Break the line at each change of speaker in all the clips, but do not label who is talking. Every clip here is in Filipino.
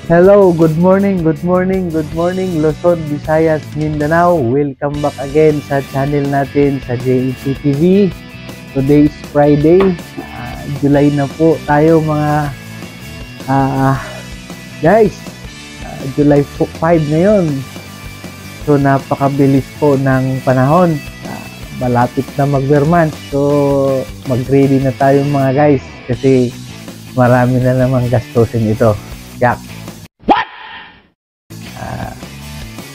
Hello, good morning, Luzon, Visayas, Mindanao. Welcome back again sa channel natin sa JEC TV. Today is Friday, July na po tayo mga guys. July 5 ngayon. So napakabilis po ng panahon. Malapit na mag-Vermont. So mag-ready na tayo mga guys kasi marami na namang gastusin ito. Jack.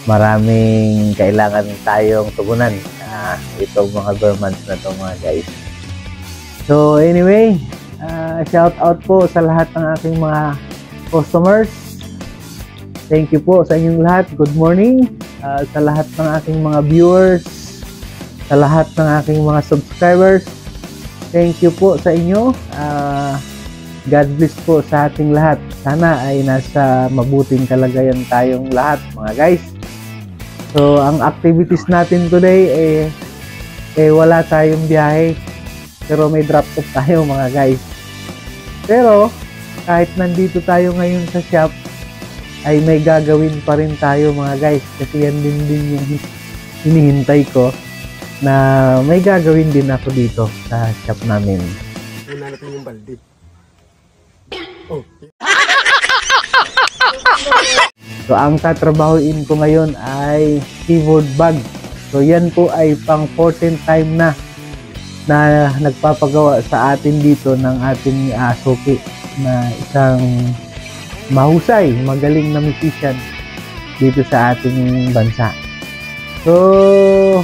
Maraming kailangan tayong tugunan itong mga Vermonts na to mga guys. So anyway, shout out po sa lahat ng aking mga customers. Thank you po sa inyong lahat. Good morning sa lahat ng aking mga viewers, sa lahat ng aking mga subscribers. Thank you po sa inyo. God bless po sa ating lahat. Sana ay nasa mabuting kalagayan tayong lahat mga guys. So, ang activities natin today wala tayong biyahe. Pero may drop off tayo mga guys. Pero, kahit nandito tayo ngayon sa shop, ay may gagawin pa rin tayo mga guys. Kasi yan din yung hinihintay ko na may gagawin din ako dito sa shop namin.
Hinanap mo yung balde. Oh.
So, ang tatrabahuin ko ngayon ay keyboard bag. So, yan po ay pang 14th time na nagpapagawa sa atin dito ng ating suki na isang mahusay, magaling na musician dito sa ating bansa. So,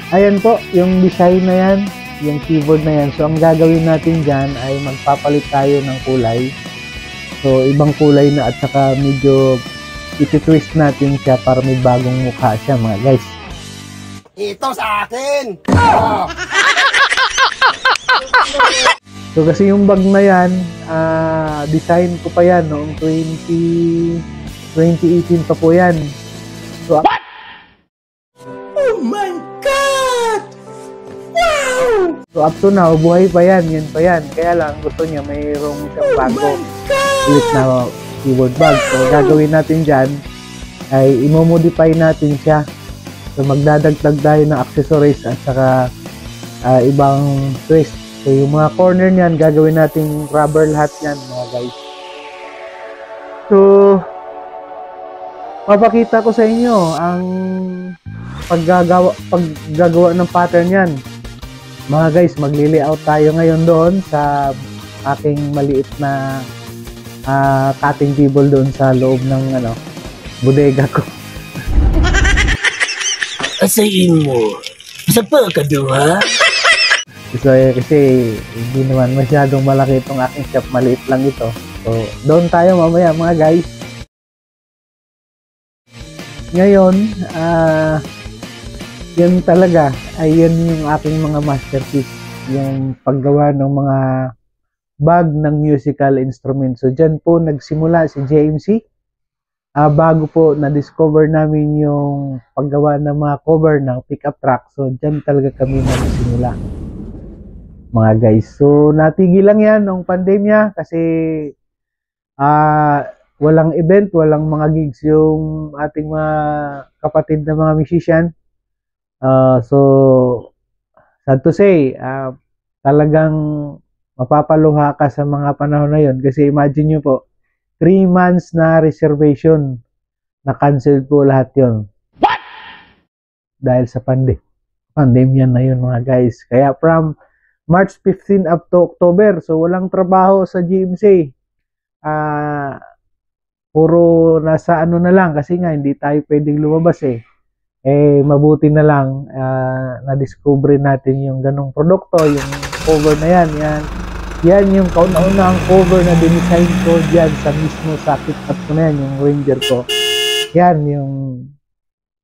ayan po, yung design na yan, yung keyboard na yan. So, ang gagawin natin dyan ay magpapalit tayo ng kulay. So, ibang kulay na at saka medyo iti-twist natin siya para may bagong mukha siya mga guys.
Ito sa akin! Oh.
So, kasi yung bag na yan, design ko pa yan noong 2018 pa po yan. So,
what? Oh my God! Wow!
So, up to now, buhay pa yan, yan pa yan. Kaya lang, gusto niya mayroong siyang bago ulit na keyboard bag. So, gagawin natin dyan ay imomodify natin siya. So, magdadagdag tayo ng accessories at saka ibang twist. So, yung mga corner niyan, gagawin natin rubber lahat yan mga guys. So, papakita ko sa inyo ang paggagawa ng pattern yan. Mga guys, magli-layout tayo ngayon doon sa aking maliit na cutting table doon sa loob ng bodega ko.
Asayin mo, sa pagkaduha?
So, kasi hindi naman masyadong malaki itong aking shop, maliit lang ito. So, doon tayo mamaya mga guys. Ngayon, yan talaga ay yan yung aking mga masterpiece, yung paggawa ng mga bag ng musical instrument. So dyan po nagsimula si JMC. Bago po na-discover namin yung paggawa ng mga cover ng pickup truck. So dyan talaga kami nagsimula mga guys. So natigil lang yan nung pandemya kasi walang event, walang mga gigs yung ating mga kapatid na mga musician. So, sad to say, talagang mapapaluha ka sa mga panahon na yon kasi imagine nyo po, 3 months na reservation, na-cancel po lahat yon. What? Dahil sa pandemya na yun mga guys. Kaya from March 15 up to October, so walang trabaho sa GMC. Puro nasa ano na lang kasi nga hindi tayo pwedeng lumabas eh. Mabuti na lang na-discover natin yung ganong produkto, yung cover na yan yung kauna-unahang cover na dinisign ko dyan sa mismo sa kit-up ko na yan, yung Ranger ko. Yan yung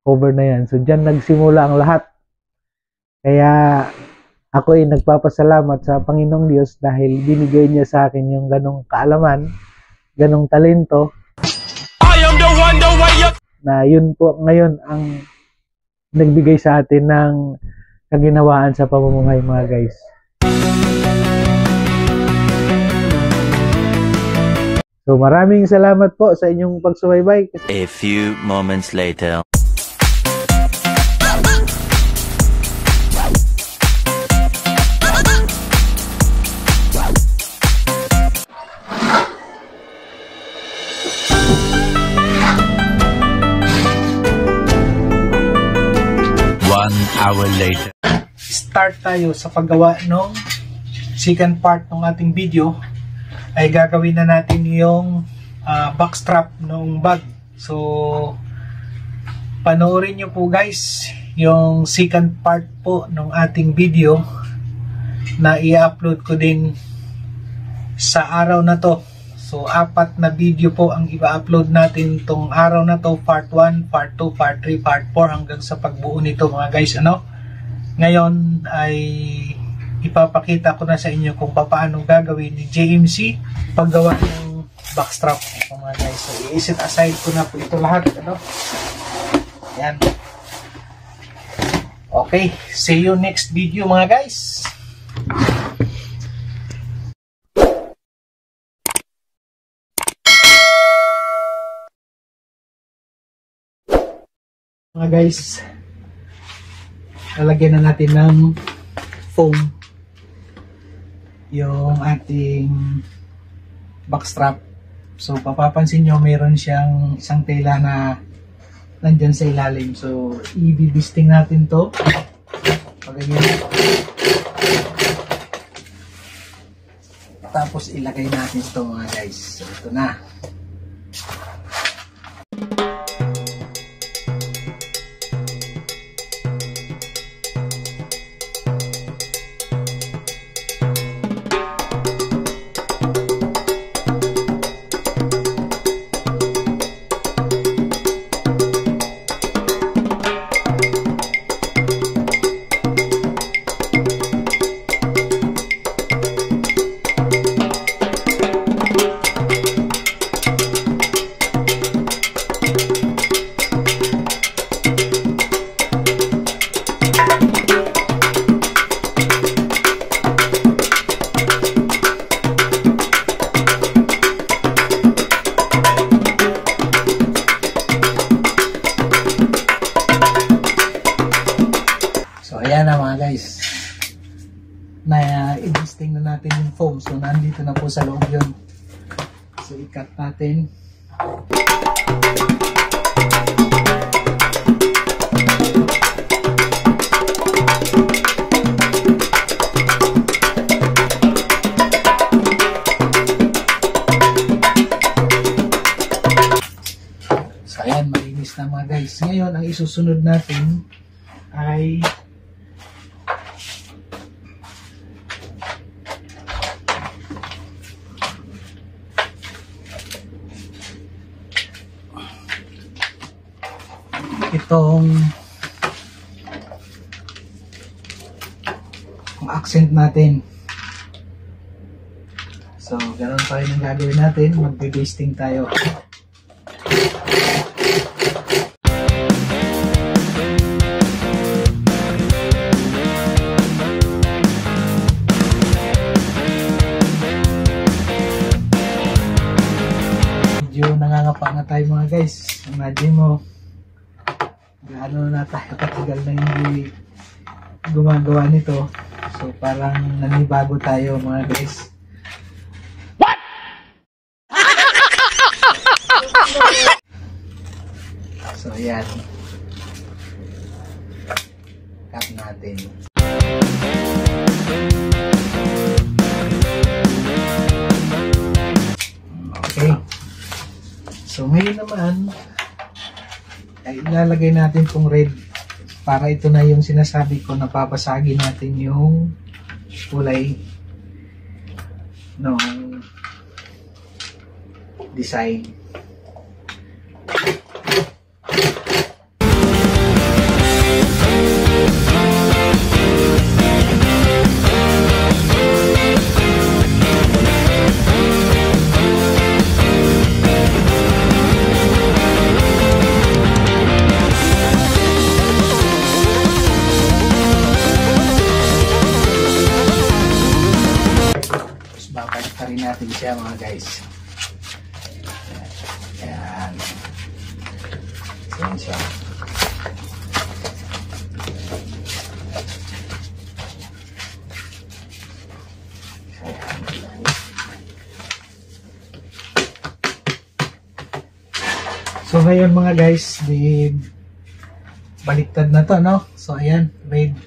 cover na yan. So dyan nagsimula ang lahat. Kaya ako ay nagpapasalamat sa Panginoong Diyos dahil binigay niya sa akin yung ganong kaalaman, ganong talento. Na yun po ngayon ang nagbigay sa atin ng kaginawaan sa pamumuhay mga guys. So maraming salamat po sa inyong pagsubaybay.
A few moments later. Hour later.
Start tayo sa paggawa ng second part ng ating video. Ay gagawin na natin yung backstrap ng bag. So panoorin nyo po guys yung second part po ng ating video na i-upload ko din sa araw na to. So 4 na video po ang i-upload natin tong araw na to, part 1, part 2, part 3, part 4 hanggang sa pagbuo nito mga guys. Ngayon ay ipapakita ko na sa inyo kung paano gagawin ni JMC paggawa ng backstrap mga guys. So i-set aside ko na po ito lahat. Yan. Okay, see you next video mga guys. Mga guys, lalagyan na natin ng foam yung ating backstrap. So papapansin nyo mayroon siyang isang tela na nandyan sa ilalim. So i-bisting natin to pagganyan. Tapos ilagay natin ito mga guys. So ito na. Ayan na mga guys, na i-bisting na natin yung foam. So nandito na po sa loob yun. So i-cut natin. So ayan, malinis na mga guys. Ngayon ang isusunod natin ay itong accent natin. So, ganoon pa rin ang gagawin natin. Magbe-basting tayo. Medyo mga guys. Imagine mo, gaano na tayo katagal na hindi gumagawa nito. So parang nanibago tayo mga guys. What? So ayan. Cut natin. Okay. So ngayon naman ay ilalagay natin tong red para ito na yung sinasabi ko na papasagin natin yung kulay ng design. Babalik natin siya mga guys. Ayan. Ayan siya. So ngayon mga guys, baliktad na to, no? So ayan, red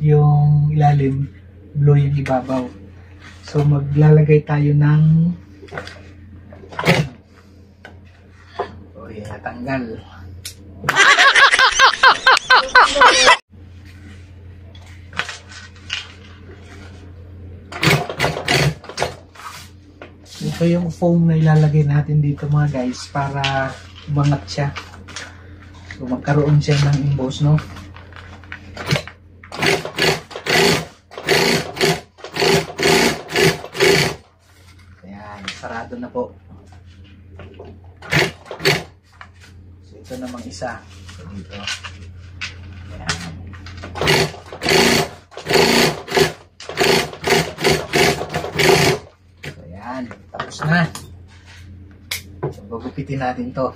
yung ilalim, blue yung ibabaw. So maglalagay tayo ng natanggal. Ito yung foam na ilalagay natin dito mga guys para umangat siya. So magkaroon siya ng emboss, no? Sarado na po. So ito namang isa. So dito. Ayan. So ayan. Tapos na. So bagupitin natin to.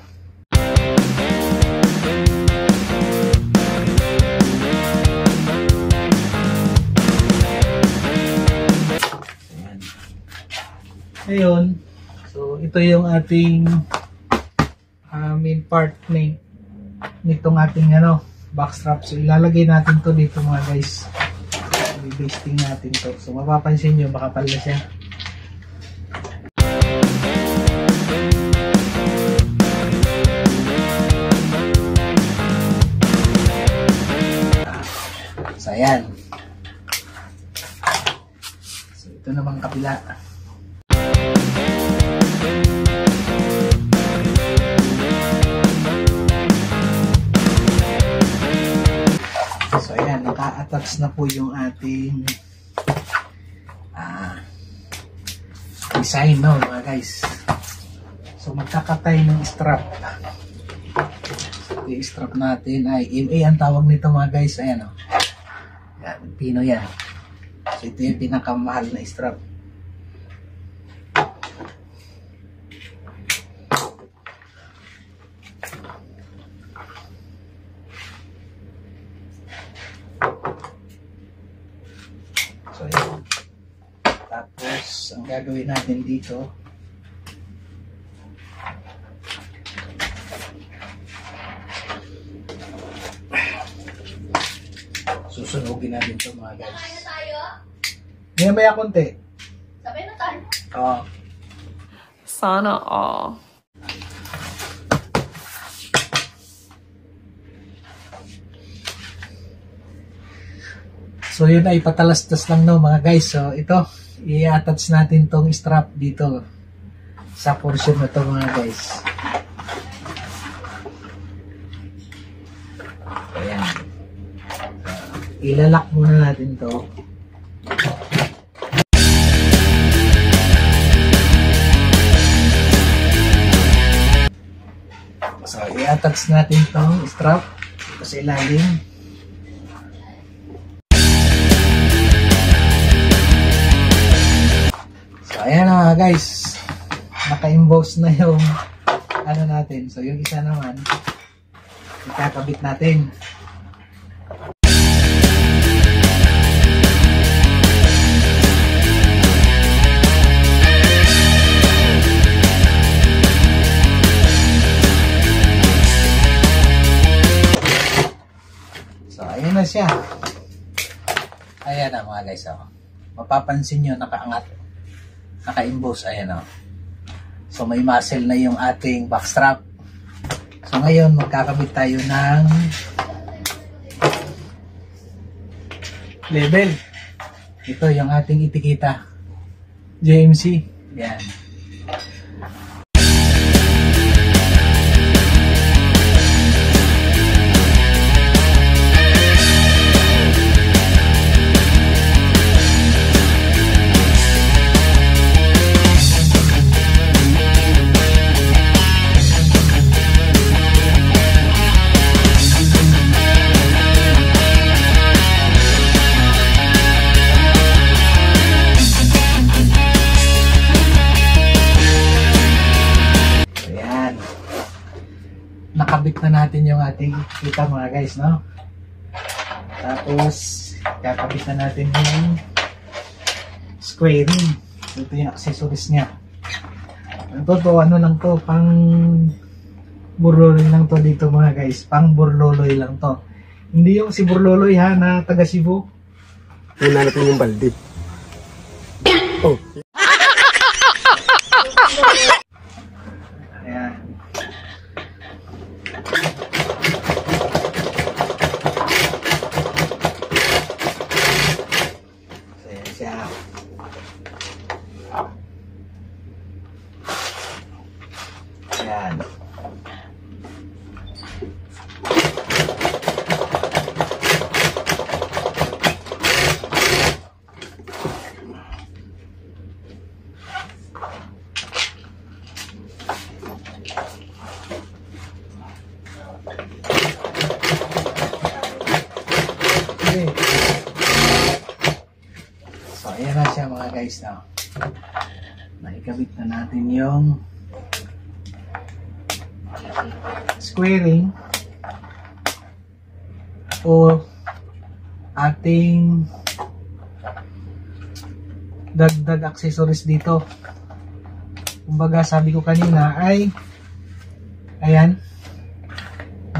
Ngayon, so ito yung ating main part nitong ating backstrap. So ilalagay natin to dito mga guys. I-basting natin to. So mapapansin nyo, makapal na siya. So ayan. So ito namang kabila. So ayan, naka-attach na po yung ating design, no mga guys. So magkakatay ng strap. So yung strap natin ay MA ang tawag nito mga guys. Ayan o. Yan, pino yan. So ito yung pinakamahal na strap. So, yun. Tapos, ang gagawin natin dito, susunugin natin ito mga guys. Sabay na tayo? Maya konti. Sabay na tayo? Oo.
Sana all.
So yun ay patalastas lang no mga guys. So ito, i-attach natin tong strap dito sa portion na to mga guys. Ayan. Ilalak muna natin to. So i-attach natin tong strap sa ilalim. Ayan na guys, naka-emboss na yung ano natin. So yung isa naman, ikakabit natin. So ayan na siya. Ayan na mga guys. Oh. Mapapansin nyo, nakaangat. Naka-emboss. Ayan o. So may muscle na yung ating backstrap. So ngayon magkakabit tayo ng label. Ito yung ating itikita. JMC. Yan. Nakabit na natin yung ating kita mga guys, no? Tapos kakabit na natin yung squaring. Ito yung accessories niya. Ito ano lang to, pang burloloy lang to dito mga guys. Pang burloloy lang to. Hindi yung si burloloy ha, na taga Cebu.
Una natin yung balde. Oh.
Ayan. Ayan. Okay. So, ayan na siya mga guys now. Naikabit na natin yung squaring o ating dagdag accessories dito. Kumbaga sabi ko kanina ay ayan,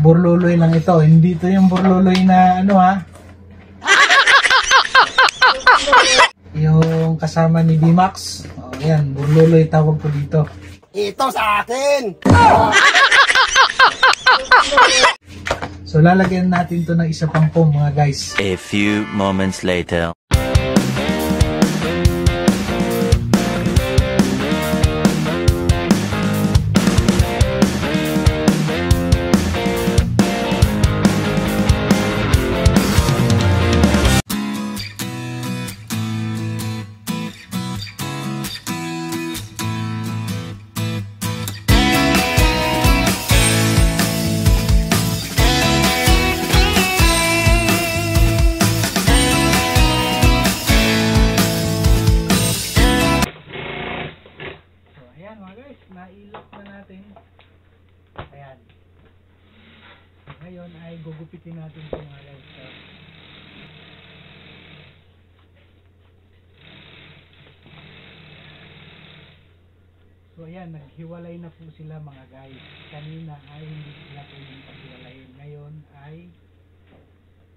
burloloy lang ito. Hindi ito yung burloloy na ano ha, yung kasama ni D-Max. O ayan, burloloy tawag ko dito.
Ito sa akin!
So lalagyan natin to ng isa pang foam mga guys.
A few moments later.
Nailak na natin. Ayan. Ngayon ay gugupitin natin ito mga guys. So ayan, naghiwalay na po sila mga guys. Kanina ay hindi sila pwedeng paghiwalayin. Ngayon ay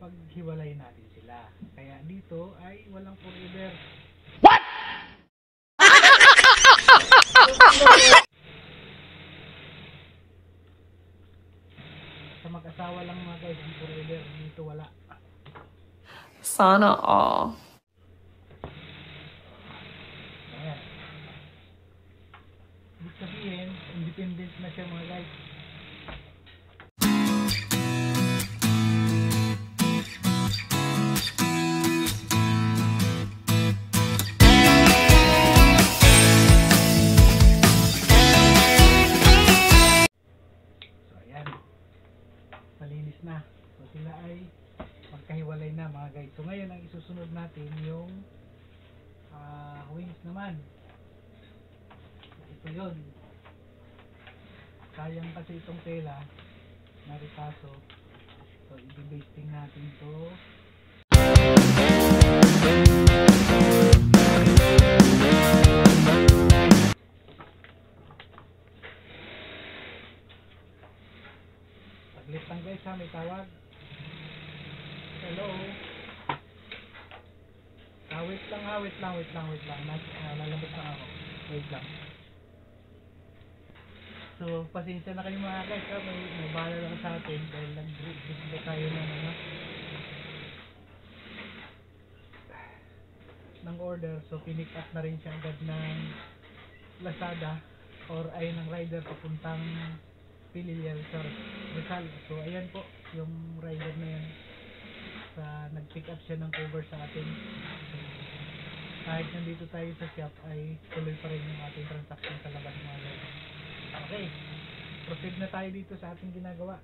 paghiwalay natin sila. Kaya dito ay walang forever. What? Sa mag-asawa lang mga guys ang forever, dito wala.
Sana all.
Ayan. Ibig sabihin, independent na siya mga guys. Malinis na. So sila ay magkahiwalay na mga guys. So ngayon ang isusunod natin yung wings naman. So, ito yun. sayang kasi itong tela na retaso. So i-basting natin to. Saglit lang guys ha, may tawag. Hello. Wait lang. Lalabas na ako. Wait lang. So, pasensya na kayo mga guys ha, may bahala lang sa atin dahil nag-display tayo ng order. So, pinick up na rin siya agad ng Lazada or ay ng rider papuntang Pililial, Rizal. So, ayan po yung rider na yan. Nag-pick up siya ng cover sa atin. So, kahit nandito tayo sa shop ay tuloy pa rin yung ating transaction sa labas mga guys. Okay, proceed na tayo dito sa ating ginagawa.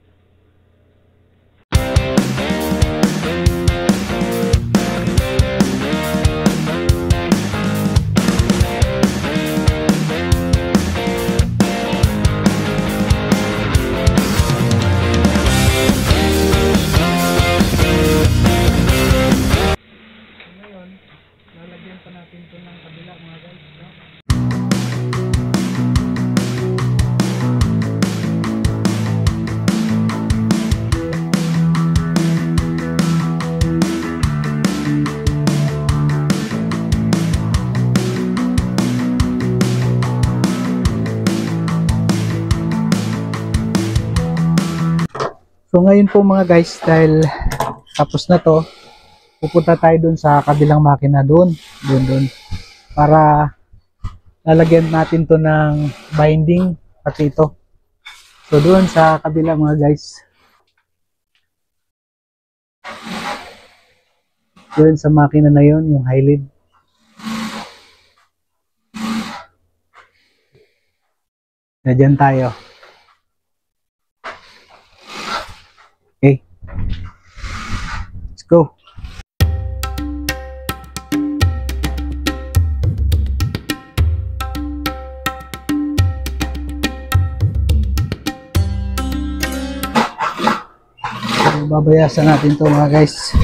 Ngayon, lalagyan pa natin ito ng kabila mga guys, no? So ngayon po mga guys, dahil tapos na to, pupunta tayo dun sa kabilang makina dun para lalagyan natin to ng binding pati ito. So dun sa kabilang mga guys, dun sa makina na yun, yung high lead. Diyan tayo. Okay. Let's go. So, babayasan natin to mga guys.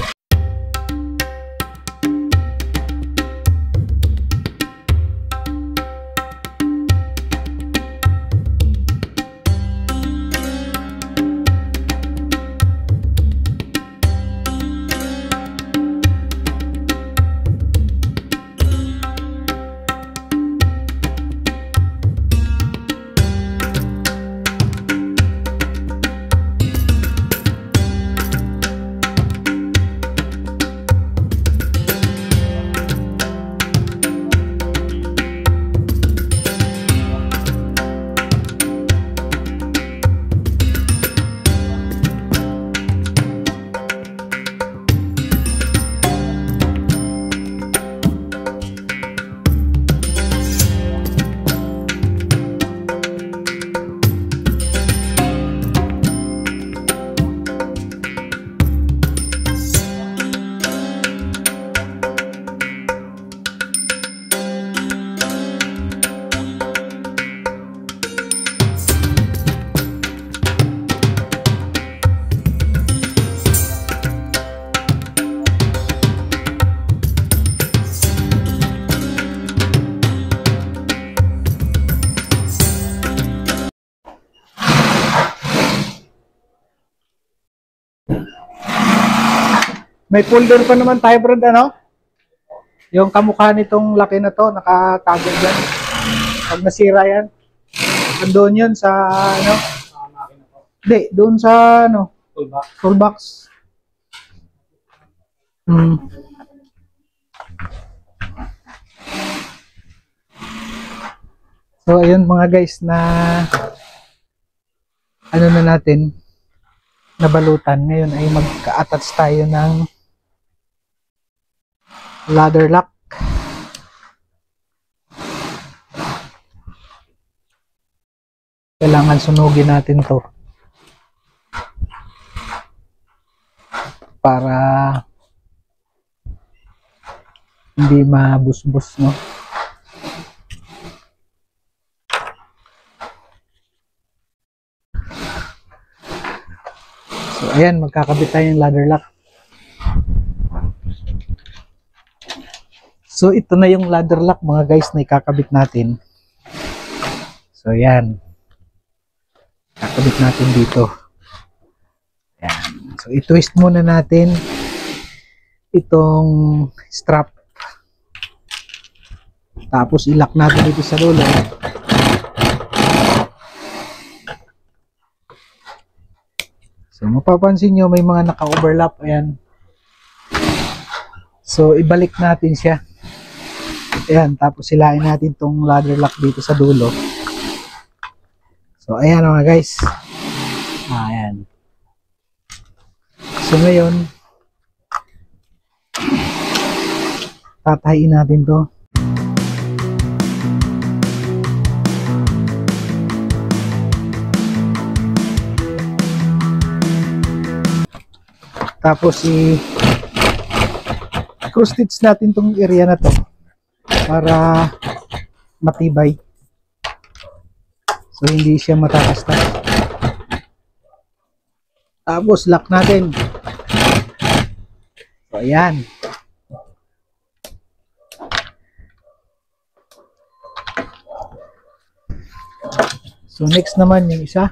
May folder pa naman tayo, bro, ano? Yung kamukha nitong laki na to, nakatago dyan. Pag nasira yan, andun yun sa, ano? Hindi, doon sa, ano? Toolbox. So, ayun mga guys, na ano na natin, nabalutan. Ngayon ay magka-attach tayo ng ladder lock. Kailangan sunugin natin to para hindi mabusbos, no? So ayan, magkakabit tayo ng ladder lock. So ito na yung ladder lock mga guys na ikakabit natin. So ayan. Kakabit natin dito. Ayan. So i-twist muna natin itong strap. Tapos i-lock natin dito sa dulo. So mapapansin nyo may mga naka-overlap. Ayan. So ibalik natin siya. Ayan, tapos silain natin tong ladder lock dito sa dulo. So ayan mga guys. Ayan. So ngayon tatahiin natin to. Tapos cross stitch natin tong area na to para matibay. So hindi siya matakastas. Tapos lock natin. So ayan. So next naman yung isa.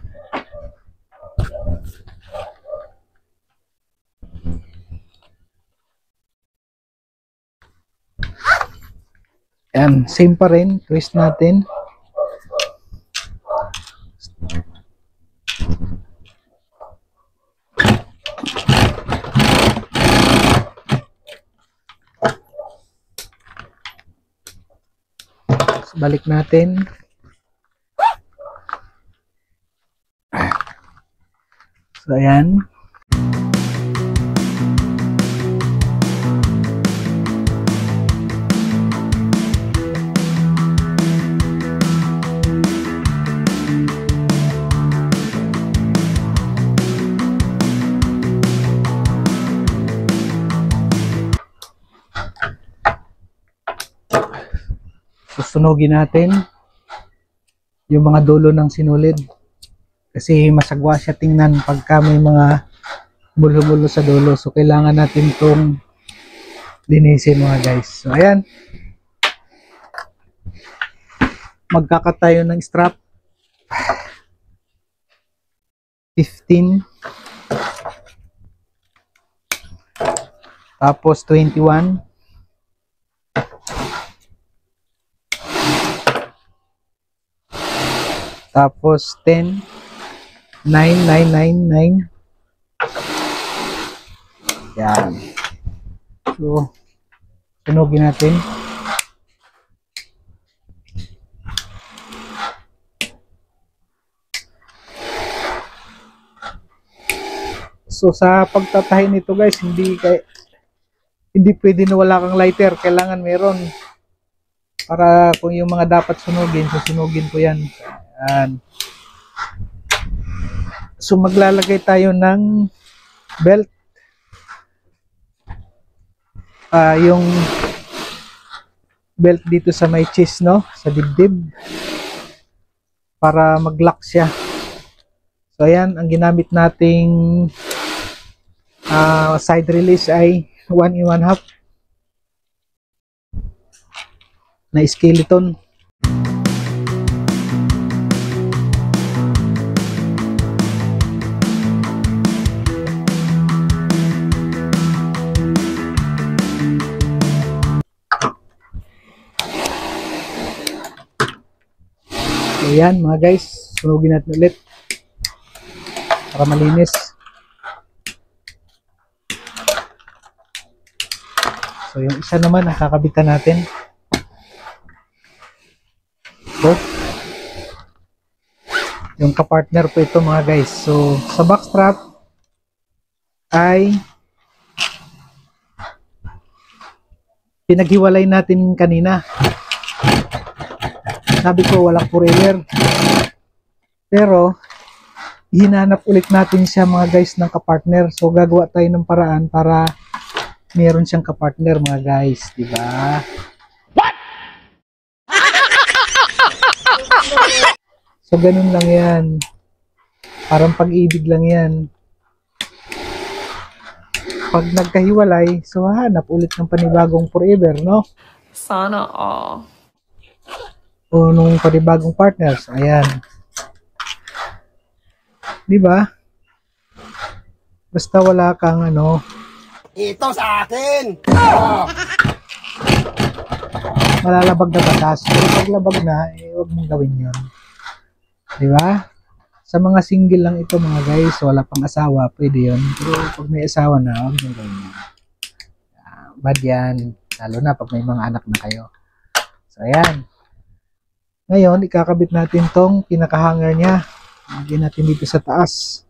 Ayan, same pa rin, twist natin. Balik natin. So ayan. Susunugin natin yung mga dulo ng sinulid kasi masagwa siya tingnan pagka may mga bulo-bulo sa dulo. So kailangan natin itong linisin mga guys. So ayan, magkakat tayo ng strap 15, tapos 21, tapos 10, 9, 9, 9, 9. Yan. So, sunugin natin. So, sa pagtatahi nito guys, hindi pwede na wala kang lighter. Kailangan meron. Para kung yung mga dapat sunugin, susunugin ko yan. Yan. So maglalagay tayo ng belt. Yung belt dito sa may chest, no? Sa dibdib. Para mag-lock siya. So ayan, ang ginamit nating side release ay 1 1/2 na skeleton. Ayan mga guys, sunugin natin ulit para malinis. So yung isa naman nakakabitan natin. So, yung kapartner po ito mga guys. So sa backstrap ay pinaghiwalay natin kanina. Sabi ko walang forever. Pero hinanap ulit natin siya mga guys ng kapartner. So gagawa tayo ng paraan para meron siyang kapartner mga guys, di ba? What? So ganun lang 'yan. Parang pag-ibig lang 'yan. pag nagkahiwalay, so hanap ulit ng panibagong forever, no?
Sana all.
O nung panibagong partners, ayan. Di ba? Basta wala kang ano,
Ito sa akin. Oh.
malalabag na batas. Pero paglabag na, huwag mong gawin yun. Di ba? Sa mga single lang ito mga guys, wala pang asawa, pwede yun. Pero pag may asawa na, huwag mong gawin yun. Bad yan. Lalo na pag may mga anak na kayo. So, ayan. Ngayon, ikakabit natin tong pinaka-hanger niya. Lagyan natin dito sa taas.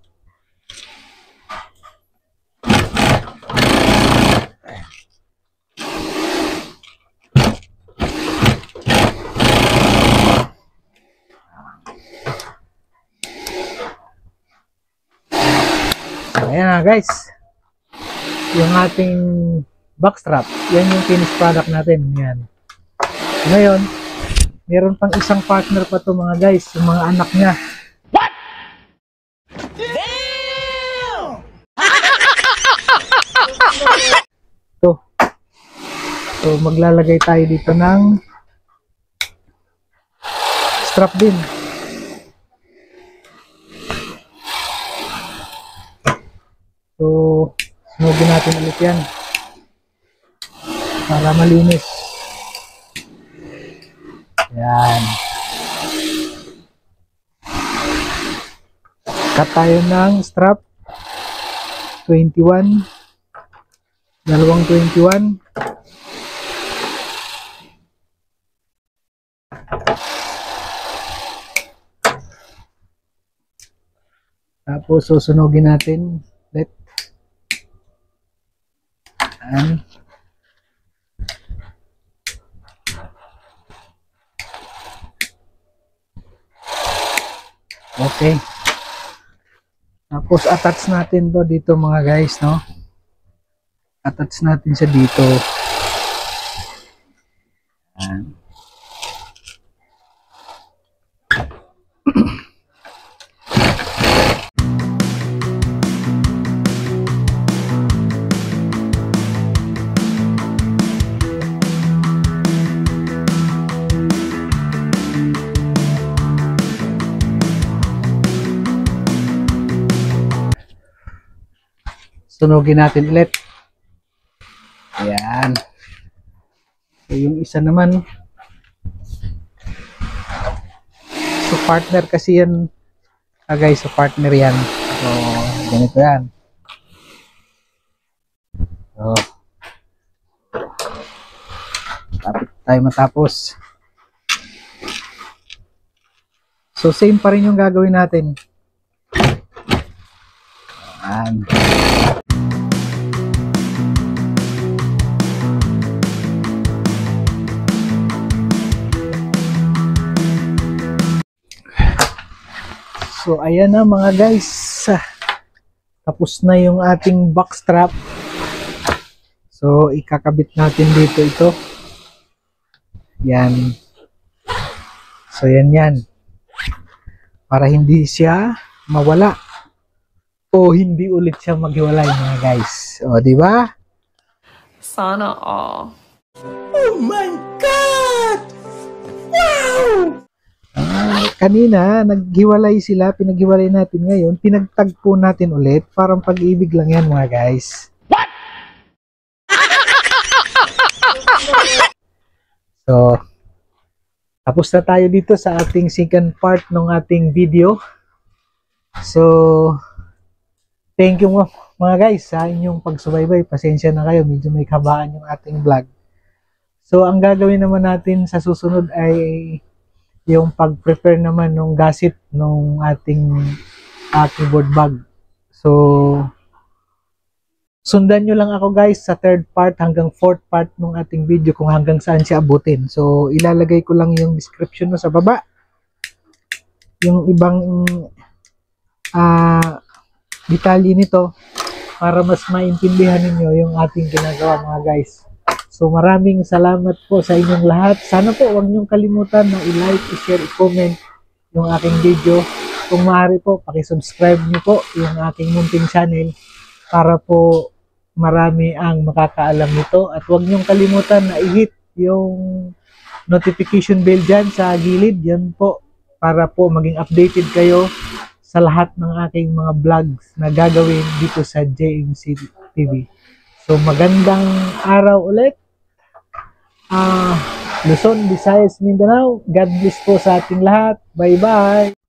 Ayan na guys, yung ating backstrap, yan yung finished product natin. Yan. Ngayon, meron pang isang partner pa to mga guys, yung mga anak niya. What? Damn! So maglalagay tayo dito ng strap din. So, sunugin natin ulit yan para malinis. Yan. Cut tayo ng strap 21, dalawang 21. Tapos susunugin natin ulit. Yan. Okay. Tapos attach natin to dito mga guys, no? Attach natin siya dito. Yan. Sunugin natin ulit. Ayan. So, yung isa naman. So, partner kasi yan. Guys, so partner yan. So, ganito yan. So, tapos tayo matapos. So, same pa rin yung gagawin natin. Ayan. So, ayan na mga guys. Tapos na yung ating backstrap. So, ikakabit natin dito ito. Yan. So, yan. Para hindi siya mawala. O hindi ulit siya maghiwalay mga guys. O, di ba?
Sana all.
Oh my God! Wow!
Kanina, naghiwalay sila, pinaghiwalay natin ngayon, pinagtagpo natin ulit, parang pag-ibig lang yan mga guys. What? So, tapos na tayo dito sa ating second part ng ating video. So, thank you mga guys sa inyong pagsubaybay. Pasensya na kayo, medyo may kabaan yung ating vlog. So, ang gagawin naman natin sa susunod ay yung pag-prepare naman ng gasket ng ating keyboard bag. So, sundan nyo lang ako guys sa third part hanggang fourth part ng ating video kung hanggang saan siya abutin. So, ilalagay ko lang yung description mo sa baba. Yung ibang detalye nito para mas maintindihan ninyo yung ating ginagawa mga guys. So maraming salamat po sa inyong lahat. Sana po huwag niyong kalimutan na i-like, i-share, i-comment yung aking video. Kung maaari po, paki-subscribe niyo po yung aking munting channel para po marami ang makakaalam nito. At huwag niyong kalimutan na i-hit yung notification bell dyan sa gilid. Yan po, para po maging updated kayo sa lahat ng aking mga vlogs na gagawin dito sa JMC TV. So magandang araw ulit. Luzon, Visayas, Mindanao. God bless po sa ating lahat. Bye-bye!